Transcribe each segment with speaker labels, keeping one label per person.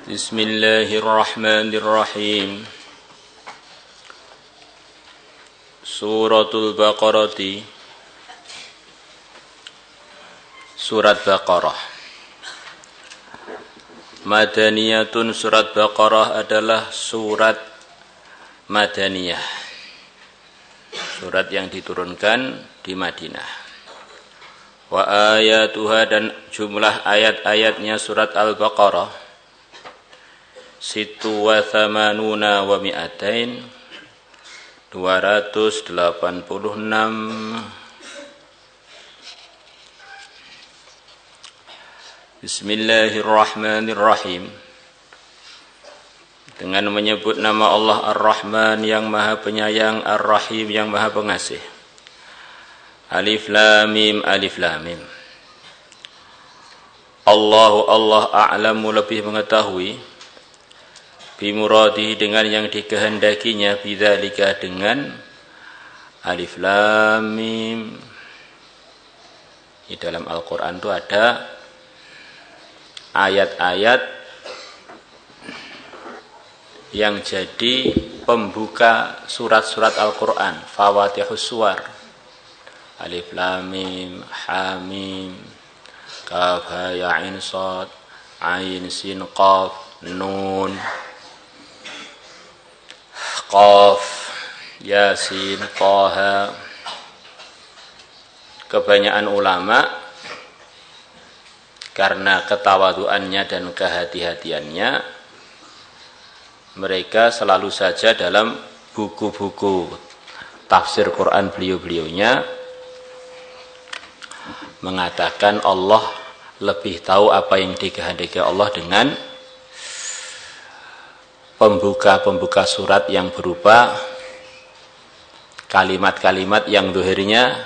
Speaker 1: Bismillahirrahmanirrahim. Suratul Baqarah. Surat Baqarah. Madaniyatun, surat Baqarah adalah surat Madaniyah. Surat yang diturunkan di Madinah. Wa ayatuha, dan jumlah ayat-ayatnya surat Al-Baqarah Sittu wa thamanuna wa mi'atain, 286. Bismillahirrahmanirrahim. Dengan menyebut nama Allah Ar-Rahman yang Maha Penyayang, Ar-Rahim yang Maha Pengasih. Alif Lam Mim, Alif Lam Mim. Allahu, Allah a'lamu, lebih mengetahui, bimuradihi, dengan yang dikehendakinya, bidzalika, dengan Alif Lam Mim. Di dalam Al-Quran itu ada ayat-ayat yang jadi pembuka surat-surat Al-Quran, Fawatihus Suwar. Alif Lam Mim, Ha Mim, Kaf Ha Ya Ain Shad, Ain Sin Qaf, Nun, Qaf, Yasin, Taha. Kebanyakan ulama karena ketawaduannya dan kehati-hatiannya, mereka selalu saja dalam buku-buku tafsir Quran beliau-beliaunya mengatakan Allah lebih tahu apa yang dikehendaki Allah dengan pembuka surat yang berupa kalimat-kalimat yang zahirnya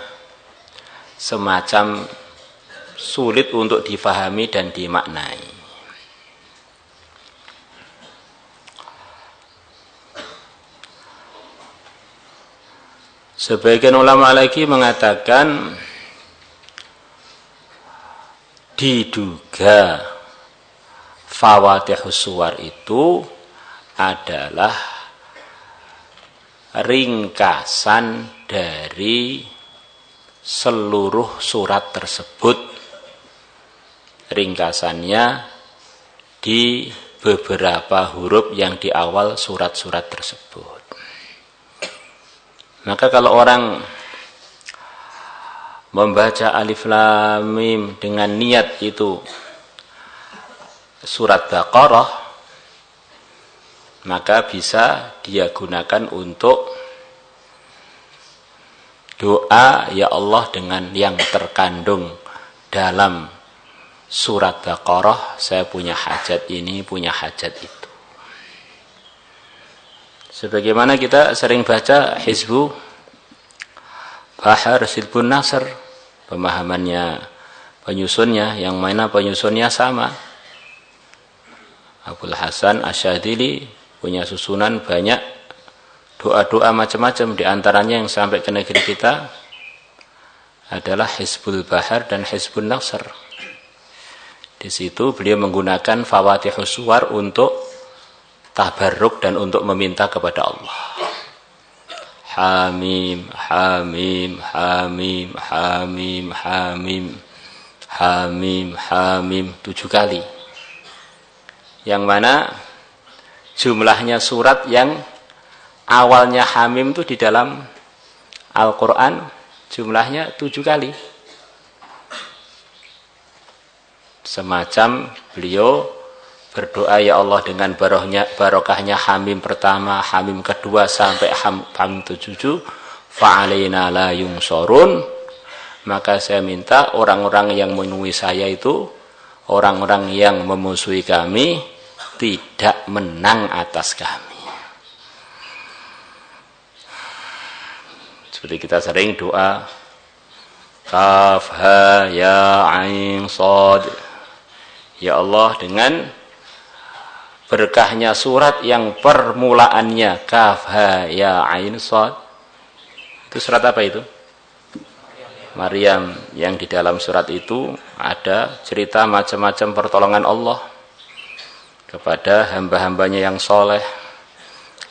Speaker 1: semacam sulit untuk difahami dan dimaknai. Sebagian ulama lagi mengatakan diduga Fawatihus Suwar itu adalah ringkasan dari seluruh surat tersebut. Ringkasannya di beberapa huruf yang di awal surat-surat tersebut. Maka kalau orang membaca Alif Lam Mim dengan niat itu surat Baqarah, maka bisa dia gunakan untuk doa, ya Allah, dengan yang terkandung dalam surat Baqarah, saya punya hajat ini, punya hajat itu. Sebagaimana kita sering baca Hizbu Bahar Silbun Nasr, pemahamannya penyusunnya, yang mana penyusunnya sama. Abul Hasan Asyadili punya susunan banyak doa-doa macam-macam, di antaranya yang sampai ke negeri kita adalah Hizbul Bahar dan Hizbun Nasr. Di situ beliau menggunakan Fawatihus Suwar untuk tabarruk dan untuk meminta kepada Allah. Hamim, Hamim, Hamim, Hamim, Hamim, Hamim, Hamim, 7 kali. Yang mana jumlahnya surat yang awalnya Hamim itu di dalam Al-Quran jumlahnya 7 kali. Semacam beliau berdoa, ya Allah, dengan barokahnya Hamim pertama, Hamim kedua sampai Hamim 7, fa'alaina la yungsorun, maka saya minta orang-orang yang menemui saya itu, orang-orang yang memusuhi kami, tidak menang atas kami. Seperti kita sering doa Kaf Ha Ya Ain Shad, ya Allah, dengan berkahnya surat yang permulaannya Kaf Ha Ya Ain Shad. Itu surat apa itu? Maryam. Yang di dalam surat itu ada cerita macam-macam pertolongan Allah. kepada hamba-hambanya yang soleh,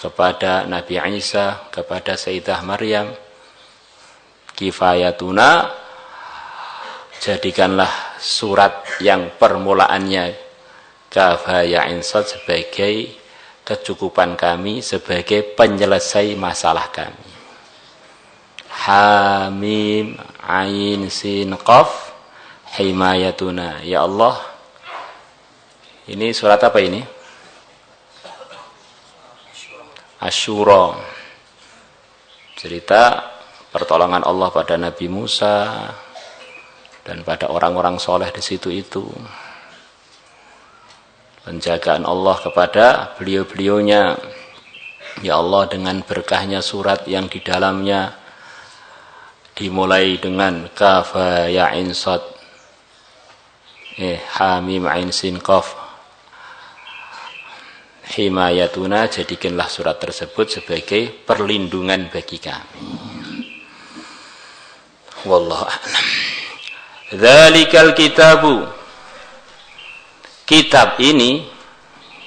Speaker 1: kepada Nabi Isa, kepada Sayyidah Maryam. Kifayatuna, jadikanlah surat yang permulaannya kafaya insad sebagai kecukupan kami, sebagai penyelesai masalah kami. Hamim Ain Sin Qaf himayatuna. Ya Allah, ini surat apa ini? Asyura. Cerita pertolongan Allah pada Nabi Musa dan pada orang-orang soleh di situ itu. Penjagaan Allah kepada beliau-beliaunya. Ya Allah, dengan berkahnya surat yang di dalamnya dimulai dengan kafa ya ain sad hamim ain sin qaf himayatuna, jadikanlah surat tersebut sebagai perlindungan bagi kami. Wallahu a'lam. Dzalikal kitabu. Kitab ini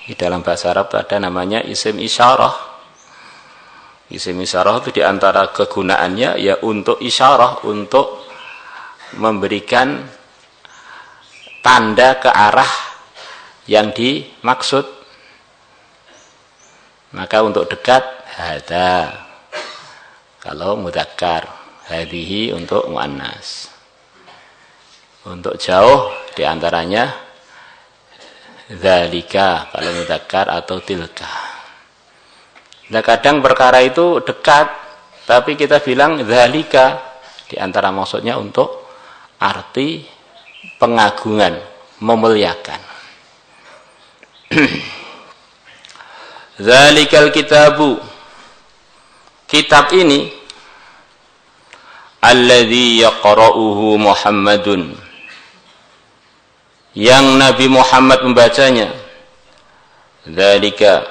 Speaker 1: di dalam bahasa Arab ada namanya isim isyarah. Isim isyarah itu diantara kegunaannya ya untuk isyarah, untuk memberikan tanda ke arah yang dimaksud. Maka untuk dekat hada kalau mudzakkar, hadhihi untuk muannas. Untuk jauh diantaranya dzalika kalau mudzakkar atau tilka. Nah, kadang perkara itu dekat tapi kita bilang dzalika, diantara maksudnya untuk arti pengagungan, memuliakan. Dzalikal kitabu, kitab ini alladzi yaqra'uhu Muhammadun, yang Nabi Muhammad membacanya. Dzalika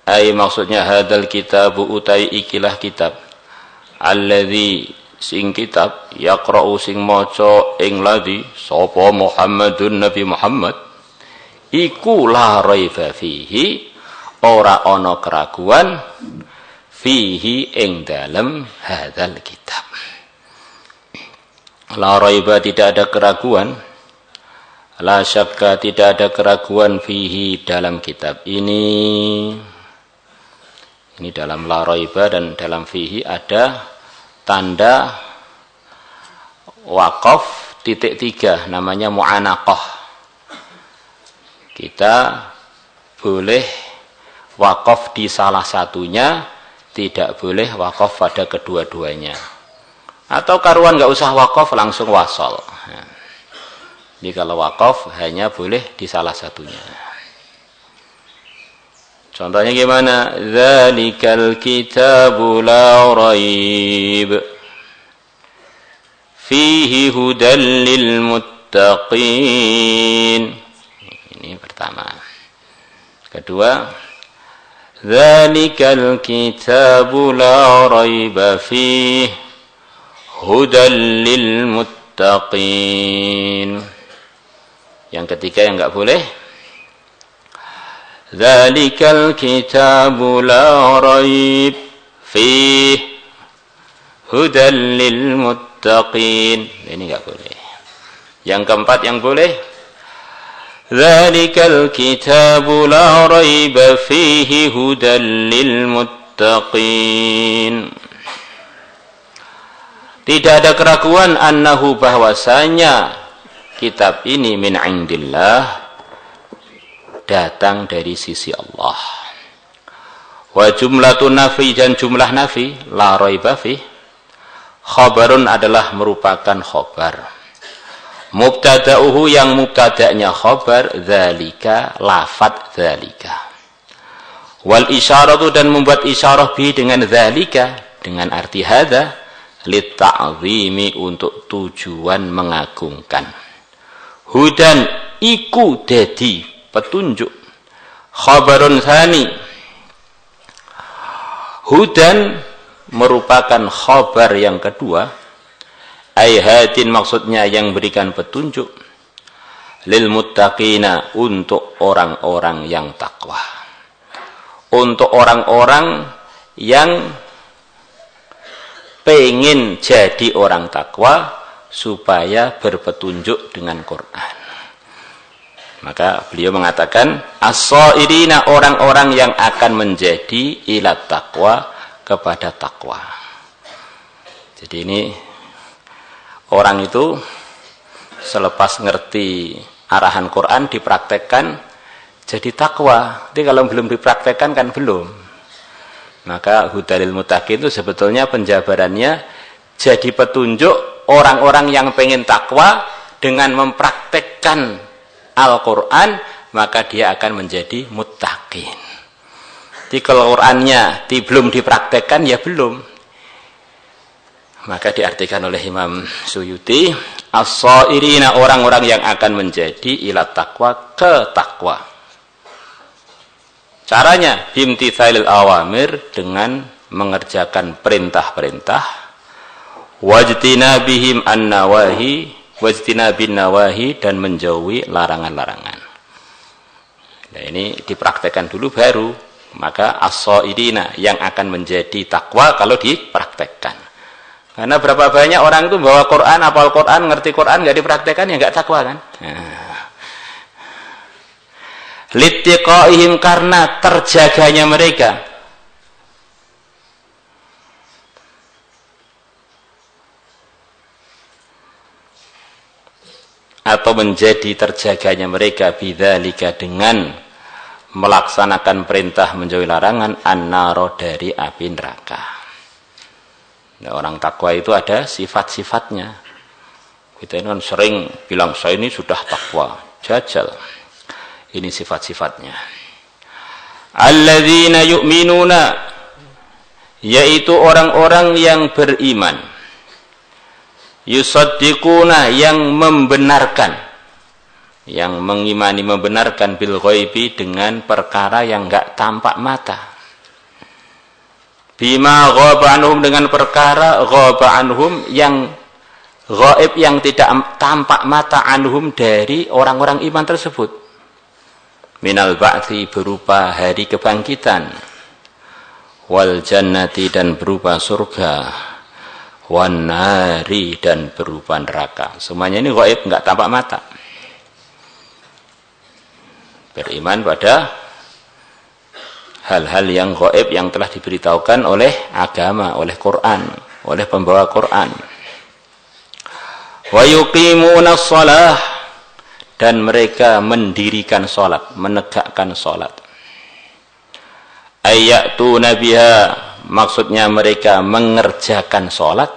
Speaker 1: ay maksudnya hadal kitabu utai ikilah kitab, alladzi sing kitab yaqra'u sing maca ing ladzi sapa Muhammadun Nabi Muhammad iku la raiba fihi, ora ana keraguan, fihi ing dalem hadzal kitab. La raiba tidak ada keraguan, la syakka tidak ada keraguan, fihi dalam kitab ini. Ini dalam la raiba dan dalam fihi ada tanda waqaf titik 3 namanya mu'anaqah. Kita boleh wakaf di salah satunya, tidak boleh wakaf pada kedua-duanya. Atau karuan nggak usah wakaf, langsung wasol. Jadi kalau wakaf hanya boleh di salah satunya. Contohnya gimana? Dzalikal kitabu la raib fihi hudal lil muttaqin. Ini pertama. Kedua, dzalikal kitabu la raiba fihi hudal lil muttaqin. Yang ketiga yang enggak boleh, dzalikal kitabu la raib fihi hudal lil muttaqin. Ini enggak boleh. Yang keempat yang boleh, dzalikal kitabu la raiba fihi hudal lil muttaqin. Tidak ada keraguan annahu bahwasanya kitab ini min indillah, datang dari sisi Allah. Wa jumlatun nafi, dan jumlah nafi la raiba fi khabarun adalah merupakan khabar. Mubtada'uhu yang mubtada'nya khabar, dzalika lafadz dzalika. Wal isyaratu dan membuat isyarah bi dengan dzalika dengan arti hadza lit ta'zimi untuk tujuan mengagungkan. Hudan iku dadi petunjuk. Khabarun tsani, hudan merupakan khabar yang kedua. Ai hadin maksudnya yang berikan petunjuk. lil muttaqina, untuk orang-orang yang takwa, untuk orang-orang yang pengen jadi orang takwa supaya berpetunjuk dengan Quran. Maka beliau mengatakan as-sairina, orang-orang yang akan menjadi ilat takwa, kepada takwa. Jadi ini orang itu selepas ngerti arahan Quran dipraktekkan jadi takwa. Jadi kalau belum dipraktekkan kan belum. Maka hudalil muttaqin itu sebetulnya penjabarannya jadi petunjuk orang-orang yang pengen takwa dengan mempraktekkan Al-Quran, maka dia akan menjadi muttaqin. Jadi kalau Qurannya belum dipraktekkan ya belum. Maka diartikan oleh Imam Suyuti, as-sairina, orang-orang yang akan menjadi ilat takwa, ke takwa. Caranya bimtithalil awamir, dengan mengerjakan perintah-perintah, wajtinabihim an-nawahi, wajtinabin nawahi, dan menjauhi larangan-larangan. Nah, ini dipraktekkan dulu baru, maka as-sairina, yang akan menjadi takwa kalau dipraktekkan. Karena berapa banyak orang itu bawa Quran, hafal Quran, ngerti Quran, nggak dipraktekkan ya nggak takwa kan? Littiqaihim, karena terjaganya mereka, atau menjadi terjaganya mereka, bidzalika, dengan melaksanakan perintah menjauhi larangan, an-naro, dari api neraka. Nah, orang takwa itu ada sifat-sifatnya. Kita ini kan sering bilang saya ini sudah takwa, jajal. Ini sifat-sifatnya. Alladzina yu'minuna, yaitu orang-orang yang beriman. Yusaddiquna, yang membenarkan, yang mengimani, membenarkan, bil ghaibi, dengan perkara yang enggak tampak mata. Bima ghaba anhum, dengan perkara ghaba anhum, yang ghaib, yang tidak tampak mata, anhum, dari orang-orang iman tersebut. Minal ba'thi, berupa hari kebangkitan, wal jannati, dan berupa surga, wan nari, dan berupa neraka. Semuanya ini ghaib, enggak tampak mata. Beriman pada hal-hal yang ghaib, yang telah diberitahukan oleh agama, oleh Quran, oleh pembawa Quran. Wa yuqimuna shalah, dan mereka mendirikan salat, menegakkan salat. Ayatu nabiha, maksudnya mereka mengerjakan salat,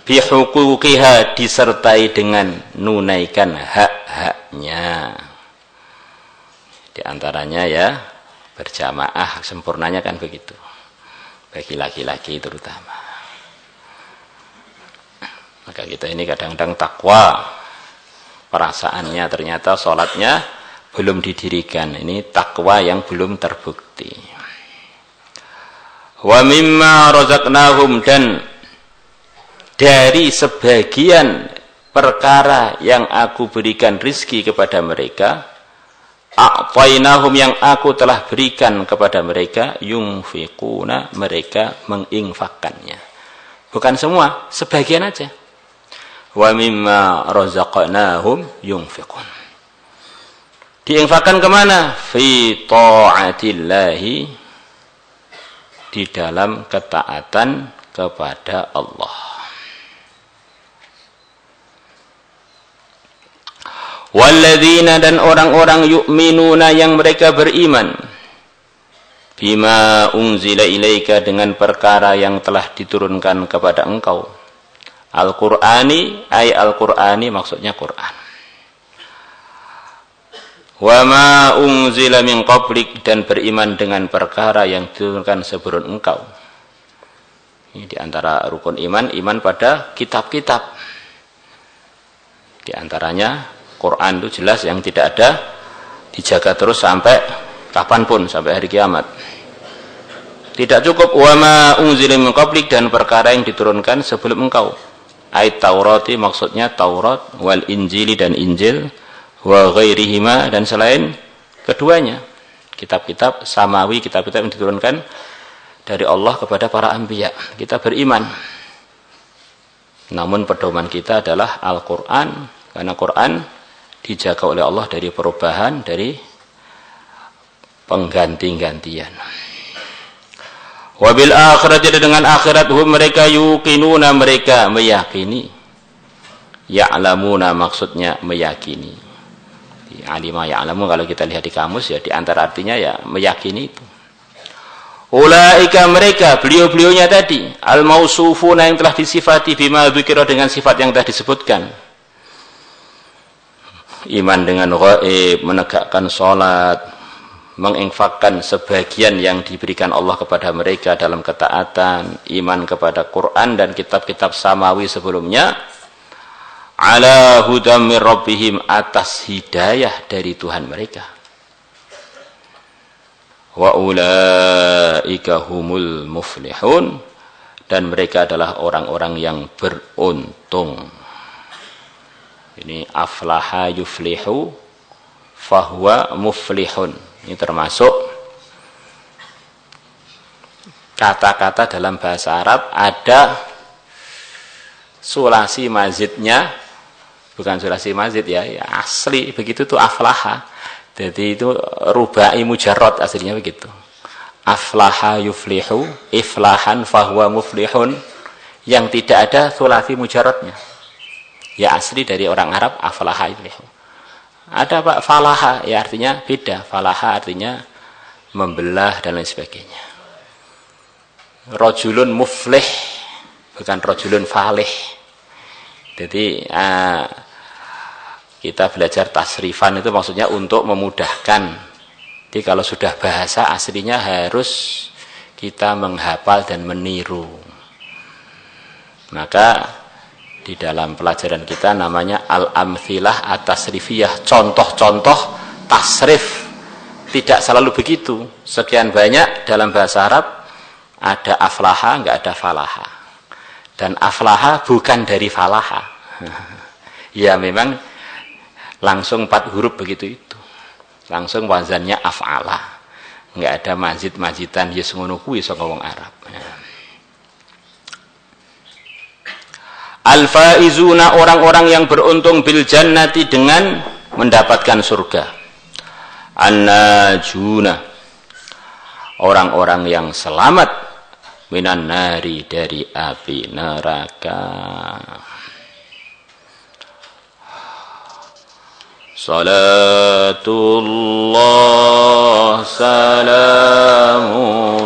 Speaker 1: bihuquqiha, disertai dengan nunaikan hak-haknya. Di antaranya ya berjamaah, sempurnanya kan begitu, bagi laki-laki terutama. Maka kita ini kadang-kadang takwa, perasaannya ternyata sholatnya belum didirikan. Ini takwa yang belum terbukti. Wa mimma razaqnahum, dan dari sebagian perkara yang aku berikan rizki kepada mereka, a'tainahum, yang aku telah berikan kepada mereka, yunfiquna, mereka menginfakkannya. Bukan semua, sebagian aja. Wa mimma razaqnahum yunfiqun, diinfakkan kemana? Fi ta'atillahi, di dalam ketaatan kepada Allah. Walladzina, dan orang-orang yu'minuna, yang mereka beriman, bima unzila ilaika, dengan perkara yang telah diturunkan kepada engkau. Al-Qur'ani, ay Al-Qur'ani, maksudnya Quran. Wa ma unzila min qablik, dan beriman dengan perkara yang diturunkan sebelum engkau. Ini diantara rukun iman, iman pada kitab-kitab. Di antaranya Quran itu jelas yang tidak ada, dijaga terus sampai kapanpun, sampai hari kiamat. Tidak cukup wa ma unzila min qablik, dan perkara yang diturunkan sebelum engkau. Ayat Taurati maksudnya Taurat, wal Injili dan Injil, wa ghairihima dan selain keduanya. Kitab-kitab samawi, kitab-kitab yang diturunkan dari Allah kepada para anbiya. Kita beriman. Namun pedoman kita adalah Al-Quran, karena Quran dijaga oleh Allah dari perubahan, dari pengganti-gantian. Wabil akhirat, jadi dengan akhirat mereka yuqinuna, mereka meyakini. Ya'lamuna maksudnya meyakini. Alima ya'lamu kalau kita lihat di kamus ya, di antara artinya ya meyakini itu. Ulaika mereka, beliau-beliaunya tadi, al-mausufuna yang telah disifati bima dzikra dengan sifat yang telah disebutkan. Iman dengan ghaib, menegakkan salat, menginfakkan sebagian yang diberikan Allah kepada mereka dalam ketaatan, iman kepada Quran dan kitab-kitab samawi sebelumnya, ala hudam mir rabbihim, atas hidayah dari Tuhan mereka. Wa ulaika humul muflihun, dan mereka adalah orang-orang yang beruntung. Ini aflaha yuflihu fahuwa muflihun. Ini termasuk kata-kata dalam bahasa Arab ada sulasi mazidnya, bukan sulasi mazid ya, asli begitu tuh aflaha. Jadi itu rubai mujarrad aslinya begitu. Aflaha yuflihu, iflahan fahuwa muflihun, yang tidak ada sulasi mujarradnya. Ya asli dari orang Arab aflaha yuflihu. Ada Pak falaha, ya artinya beda. Falaha artinya membelah dan lain sebagainya. Rajulun muflih, bukan rajulun falih. Jadi kita belajar tasrifan itu maksudnya untuk memudahkan. Jadi kalau sudah bahasa aslinya harus kita menghafal dan meniru. Maka di dalam pelajaran kita namanya al-amthilah at-tasrifiyah, contoh-contoh tasrif. Tidak selalu begitu. Sekian banyak dalam bahasa Arab ada aflaha, enggak ada falaha. Dan aflaha bukan dari falaha. Ya memang langsung 4 huruf begitu itu. Langsung wazannya af'ala. Enggak ada mazid-majidan yes ngono kuwi saka wong Arab. Al-faizuna, orang-orang yang beruntung bil jannati, dengan mendapatkan surga. An-najuna, orang-orang yang selamat minan nari, dari api neraka. Salatullah salamu